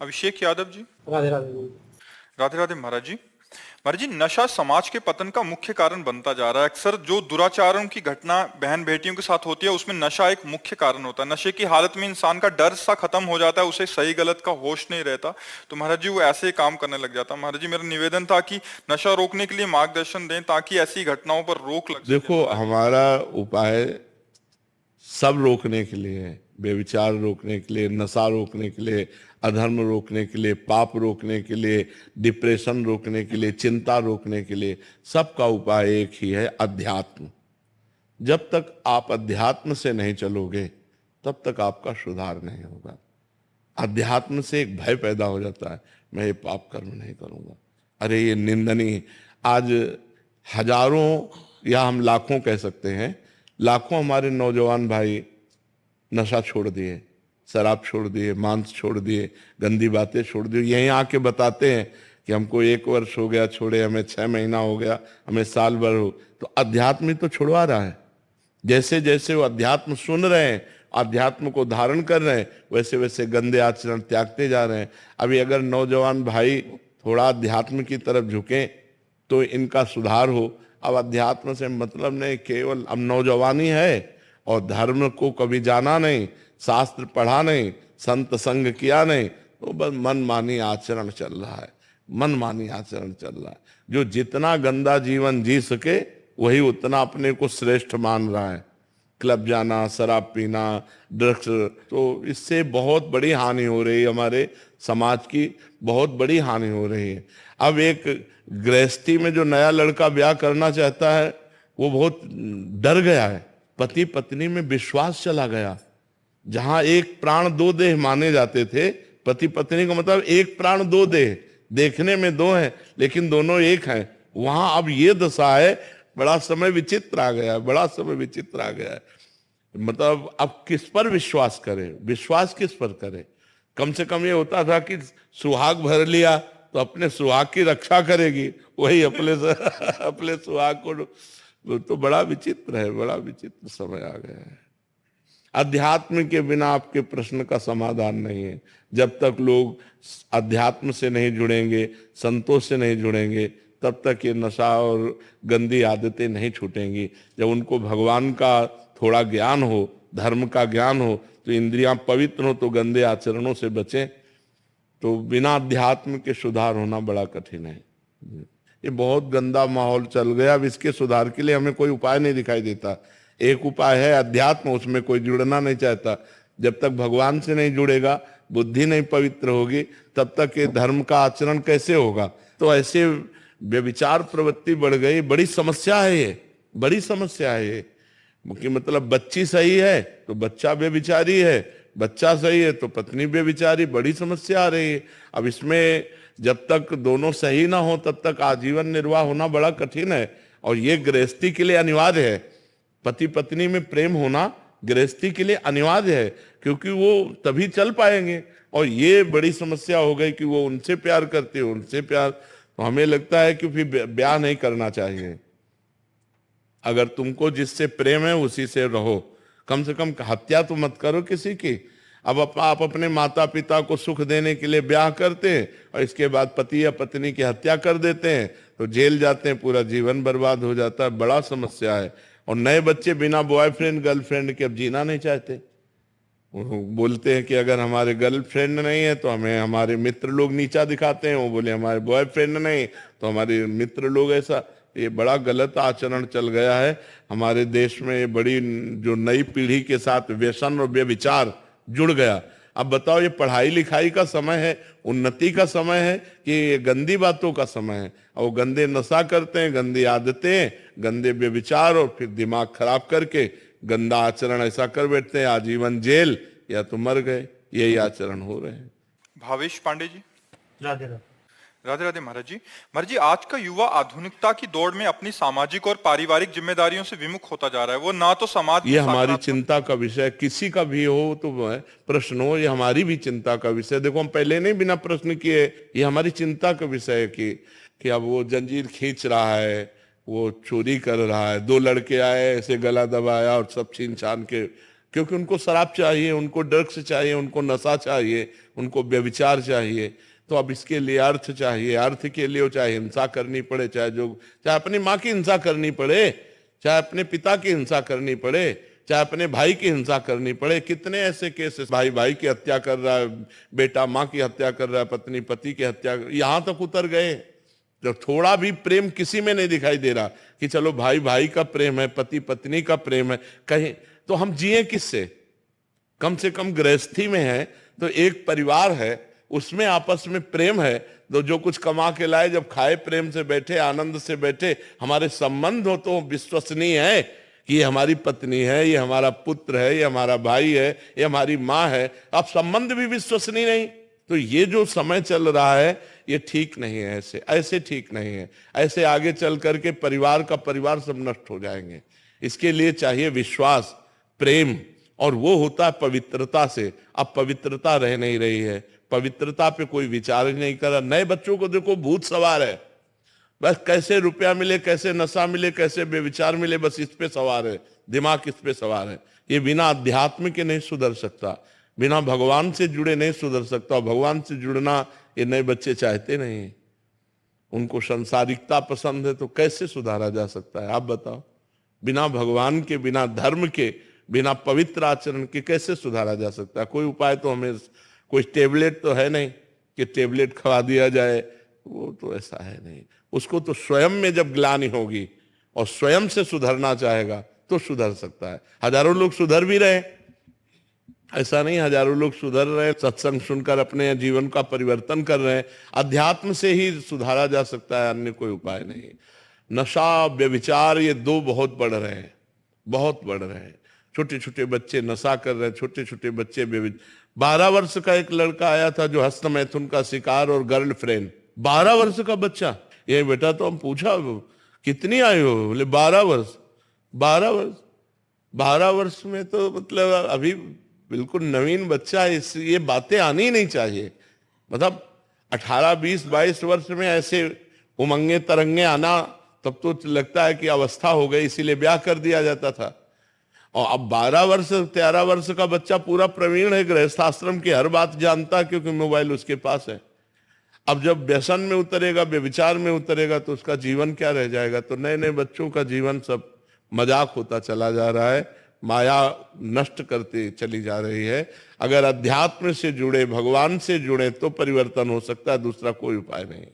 अभिषेक यादव जी। राधे राधे। राधे राधे महाराज जी। महाराज जी, नशा समाज के पतन का मुख्य कारण बनता जा रहा है। अक्सर जो दुराचारों की घटना बहन बेटियों के साथ होती है उसमें नशा एक मुख्य कारण होता है। नशे की हालत में इंसान का डर सा खत्म हो जाता है, उसे सही गलत का होश नहीं रहता, तो महाराज जी वो ऐसे ही काम करने लग जाता है। महाराज जी मेरा निवेदन था कि नशा रोकने के लिए मार्गदर्शन दें ताकि ऐसी घटनाओं पर रोक लग सके देखो, महाराज जी। हमारा उपाय सब रोकने के लिए है। बेविचार रोकने के लिए, नशा रोकने के लिए, अधर्म रोकने के लिए, पाप रोकने के लिए, डिप्रेशन रोकने के लिए, चिंता रोकने के लिए, सबका उपाय एक ही है, अध्यात्म। जब तक आप अध्यात्म से नहीं चलोगे तब तक आपका सुधार नहीं होगा। अध्यात्म से एक भय पैदा हो जाता है, मैं ये पाप कर्म नहीं करूंगा, अरे ये निंदनीय। आज हजारों या हम लाखों कह सकते हैं, लाखों हमारे नौजवान भाई नशा छोड़ दिए, शराब छोड़ दिए, मांस छोड़ दिए, गंदी बातें छोड़ दी। यहीं आके बताते हैं कि हमको 1 वर्ष हो गया छोड़े, हमें 6 महीना हो गया, हमें साल भर हो। तो अध्यात्म ही तो छुड़वा रहा है। जैसे जैसे वो अध्यात्म सुन रहे हैं, अध्यात्म को धारण कर रहे हैं, वैसे वैसे गंदे आचरण त्यागते जा रहे हैं। अभी अगर नौजवान भाई थोड़ा अध्यात्म की तरफ झुकें तो इनका सुधार हो। अब अध्यात्म से मतलब नहीं, केवल अब नौजवानी है और धर्म को कभी जाना नहीं, शास्त्र पढ़ा नहीं, संत संग किया नहीं, तो बस मनमानी आचरण चल रहा है, मनमानी आचरण चल रहा है। जो जितना गंदा जीवन जी सके वही उतना अपने को श्रेष्ठ मान रहा है। क्लब जाना, शराब पीना, ड्रग्स, तो इससे बहुत बड़ी हानि हो रही है, हमारे समाज की बहुत बड़ी हानि हो रही है। अब एक गृहस्थी में जो नया लड़का ब्याह करना चाहता है वो बहुत डर गया है। पति पत्नी में विश्वास चला गया। जहां एक प्राण दो देह माने जाते थे, पति पत्नी का मतलब एक प्राण दो देह, देखने में दो हैं लेकिन दोनों एक हैं, वहां अब ये दशा है। बड़ा समय विचित्र आ गया है, बड़ा समय विचित्र आ गया है। मतलब अब किस पर विश्वास करें, विश्वास किस पर करें? कम से कम ये होता था कि सुहाग भर लिया तो अपने सुहाग की रक्षा करेगी, वही अपने अपने सुहाग को। तो बड़ा विचित्र है, बड़ा विचित्र समय आ गया है। अध्यात्म के बिना आपके प्रश्न का समाधान नहीं है। जब तक लोग अध्यात्म से नहीं जुड़ेंगे, संतों से नहीं जुड़ेंगे, तब तक ये नशा और गंदी आदतें नहीं छूटेंगी। जब उनको भगवान का थोड़ा ज्ञान हो, धर्म का ज्ञान हो, तो इंद्रियां पवित्र हो, तो गंदे आचरणों से बचें। तो बिना अध्यात्म के सुधार होना बड़ा कठिन है। ये बहुत गंदा माहौल चल गया। अब इसके सुधार के लिए हमें कोई उपाय नहीं दिखाई देता। एक उपाय है अध्यात्म, उसमें कोई जुड़ना नहीं चाहता। जब तक भगवान से नहीं जुड़ेगा, बुद्धि नहीं पवित्र होगी, तब तक ये धर्म का आचरण कैसे होगा? तो ऐसे व्यभिचार प्रवृत्ति बढ़ गई, बड़ी समस्या है ये, बड़ी समस्या है ये। कि मतलब बच्ची सही है तो बच्चा व्यभिचारी है, बच्चा सही है तो पत्नी व्यभिचारी, बड़ी समस्या आ रही है। अब इसमें जब तक दोनों सही ना हो तब तक आजीवन निर्वाह होना बड़ा कठिन है। और ये गृहस्थी के लिए अनिवार्य है। पति पत्नी में प्रेम होना गृहस्थी के लिए अनिवार्य है, क्योंकि वो तभी चल पाएंगे। और ये बड़ी समस्या हो गई कि वो उनसे प्यार करते हो, उनसे प्यार, तो हमें लगता है कि फिर ब्याह नहीं करना चाहिए। अगर तुमको जिससे प्रेम है उसी से रहो, कम से कम हत्या तो मत करो किसी की। अब आप अपने माता पिता को सुख देने के लिए ब्याह करते हैं और इसके बाद पति या पत्नी की हत्या कर देते हैं, तो जेल जाते हैं, पूरा जीवन बर्बाद हो जाता है। बड़ा समस्या है। और नए बच्चे बिना बॉयफ्रेंड गर्लफ्रेंड के अब जीना नहीं चाहते। वो बोलते हैं कि अगर हमारे गर्लफ्रेंड नहीं है तो हमें हमारे मित्र लोग नीचा दिखाते हैं। वो बोले हमारे बॉयफ्रेंड नहीं तो हमारे मित्र लोग ऐसा। ये बड़ा गलत आचरण चल गया है हमारे देश में। ये बड़ी जो नई पीढ़ी के साथ व्यसन और व्यभिचार जुड़ गया। अब बताओ, ये पढ़ाई लिखाई का समय है, उन्नति का समय है, कि ये गंदी बातों का समय है? और गंदे नशा करते हैं, गंदी आदतें, गंदे व्यभिचार, और फिर दिमाग खराब करके गंदा आचरण ऐसा कर बैठते हैं, आजीवन जेल या तो मर गए। यही आचरण हो रहे हैं। भावेश पांडे जी। राधे राधे। राधे राधे महाराज जी। महाराज जी, आज का युवा आधुनिकता की दौड़ में अपनी सामाजिक और पारिवारिक जिम्मेदारियों से विमुख होता जा रहा है। वो ना तो समाज ये हमारी चिंता का विषय, किसी का भी हो तो प्रश्न हो, ये हमारी भी चिंता का विषय। देखो, हम पहले नहीं बिना प्रश्न किए, ये हमारी चिंता का विषय है कि अब वो जंजीर खींच रहा है, वो चोरी कर रहा है। 2 लड़के आए, ऐसे गला दबाया और सब छीन छान के क्योंकि उनको शराब चाहिए, उनको ड्रग्स चाहिए, उनको नशा चाहिए, उनको व्यभिचार चाहिए। तो अब इसके लिए अर्थ चाहिए, अर्थ के लिए चाहे हिंसा करनी पड़े, चाहे अपनी माँ की हिंसा करनी पड़े, चाहे अपने पिता की हिंसा करनी पड़े, चाहे अपने भाई की हिंसा करनी पड़े। कितने ऐसे केसेस, भाई भाई की हत्या कर रहा है, बेटा माँ की हत्या कर रहा है, पत्नी पति की हत्या, यहां तक उतर गए। जब थोड़ा भी प्रेम किसी में नहीं दिखाई दे रहा कि चलो भाई भाई का प्रेम है, पति पत्नी का प्रेम है, कहीं तो हम जिए किससे? कम से कम गृहस्थी में है तो एक परिवार है, उसमें आपस में प्रेम है, तो जो कुछ कमा के लाए जब खाए, प्रेम से बैठे, आनंद से बैठे, हमारे संबंध हो तो विश्वसनीय है कि ये हमारी पत्नी है, ये हमारा पुत्र है, ये हमारा भाई है, ये हमारी माँ है। अब संबंध भी विश्वसनीय नहीं, तो ये जो समय चल रहा है ये ठीक नहीं है। ऐसे ठीक नहीं है। ऐसे आगे चल करके परिवार का परिवार सब नष्ट हो जाएंगे। इसके लिए चाहिए विश्वास, प्रेम, और वो होता है पवित्रता से। अब पवित्रता रह नहीं रही है, पवित्रता पे कोई विचार ही नहीं कर रहा। नए बच्चों को देखो भूत सवार है, बस कैसे रुपया मिले, कैसे नशा मिले, कैसे बेविचार मिले, बस इस पे सवार है, दिमाग इस पे सवार है। ये बिना अध्यात्म के नहीं सुधर सकता, बिना भगवान से जुड़े नहीं सुधर सकता। और भगवान से जुड़ना ये नए बच्चे चाहते नहीं, उनको संसारिकता पसंद है, तो कैसे सुधारा जा सकता है आप बताओ? बिना भगवान के, बिना धर्म के, बिना पवित्र आचरण के कैसे सुधारा जा सकता है? कोई उपाय तो हमें, कोई टेबलेट तो है नहीं कि टेबलेट खवा दिया जाए, वो तो ऐसा है नहीं। उसको तो स्वयं में जब ग्लानि होगी और स्वयं से सुधरना चाहेगा तो सुधर सकता है। हजारों लोग सुधर भी रहे, ऐसा नहीं हजारों लोग सुधर रहे, सत्संग सुनकर अपने जीवन का परिवर्तन कर रहे हैं। अध्यात्म से ही सुधारा जा सकता है, अन्य कोई उपाय नहीं। नशा, व्यभिचार, ये दो बहुत बढ़ रहे हैं, बहुत बढ़ रहे हैं। छोटे छोटे बच्चे नशा कर रहे हैं, छोटे छोटे बच्चे 12 वर्ष का एक लड़का आया था जो हस्त मैथुन का शिकार, और गर्लफ्रेंड 12 वर्ष का बच्चा। ये बेटा, तो हम पूछा कितनी आयु हो? बोले 12 वर्ष। 12 वर्ष, 12 वर्ष में तो मतलब अभी बिल्कुल नवीन बच्चा है। ये बातें आनी ही नहीं चाहिए। मतलब 18, 20, 22 वर्ष में ऐसे उमंगे तरंगे आना, तब तो लगता है कि अवस्था हो गई, इसीलिए ब्याह कर दिया जाता था। और अब 12 वर्ष, 13 वर्ष का बच्चा पूरा प्रवीण है, गृहस्थाश्रम की हर बात जानता है, क्योंकि मोबाइल उसके पास है। अब जब व्यसन में उतरेगा, व्यभिचार में उतरेगा, तो उसका जीवन क्या रह जाएगा? तो नए नए बच्चों का जीवन सब मजाक होता चला जा रहा है, माया नष्ट करती चली जा रही है। अगर अध्यात्म से जुड़े, भगवान से जुड़े, तो परिवर्तन हो सकता है, दूसरा कोई उपाय नहीं।